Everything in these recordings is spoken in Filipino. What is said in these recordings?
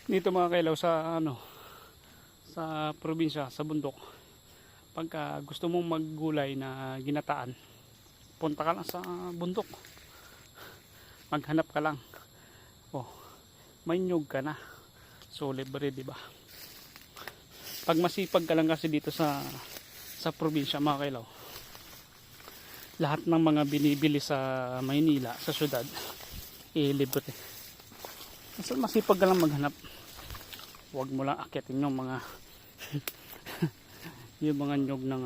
Dito mga kailaw sa sa probinsya, sa bundok, pagka gusto mong maggulay na ginataan, punta ka lang sa bundok, maghanap ka lang, oh, may nyug ka na, so libre, di ba? Pag masipag ka lang kasi dito sa probinsya mga kailaw, lahat ng mga binibili sa Maynila, sa syudad, libre. So masipag ka lang maghanap, huwag mo lang akitin yung mga yung mga nyog ng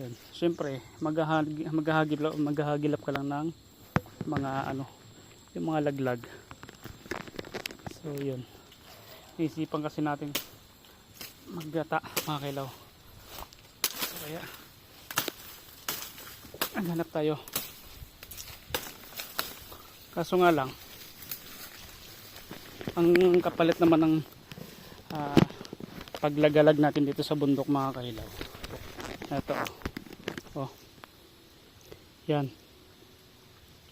yun. Siyempre maghahagilap ka lang ng mga yung mga laglag. So yun, isipan kasi natin maggata mga kailaw, so, kaya naghanap tayo. Kaso nga lang, ang kapalit naman ng paglagalag natin dito sa bundok mga kailaw, ito oh, yan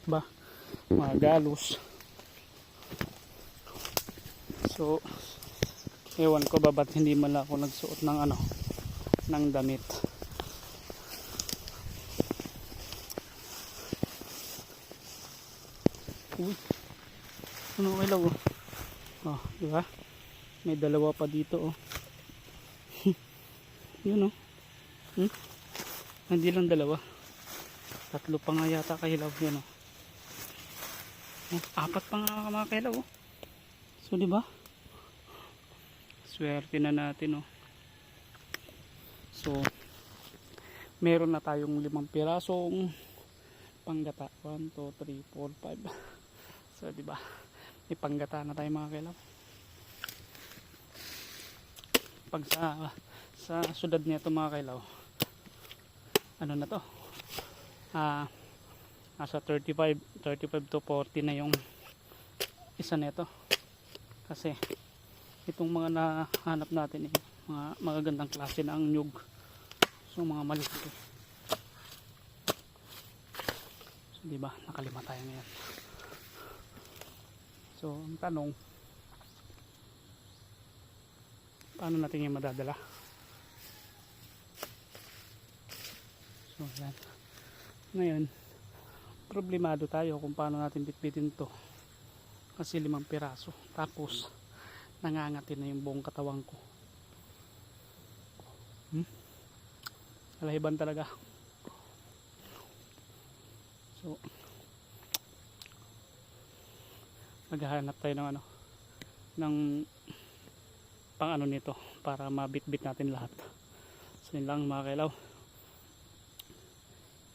ba, mga galos. So ewan ko ba ba't hindi man ako nagsuot ng ng damit. Uy, kailaw oh, di ba? May dalawa pa dito oh. Yun oh. Hindi lang dalawa, tatlo pa nga yata kailaw. Yun oh. Apat pa nga mga kailaw oh. So di ba? Swerte na natin oh. So meron na tayong 5 pirasong panggata. 1, 2, 3, 4, 5. So di ba? May panggata na tayo mga kailaw. Pag sa syudad nito mga kailaw, na to, nasa 35 to 40 na yung isa nito, kasi itong mga nahanap natin mga magagandang klase na ang nyug, so mga malaki. So diba, nakalima tayo ngayon. So ang tanong, paano natin yung madadala? So yan, ngayon problemado tayo kung paano natin bitbitin to, kasi 5 piraso tapos nangangatin na yung buong katawan ko. Alahiban talaga. So maghahanap tayo ng ng pang nito para mabitbit natin lahat. So yun lang mga kailaw.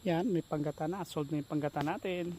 Yan, may panggata na, solve na yung panggata natin.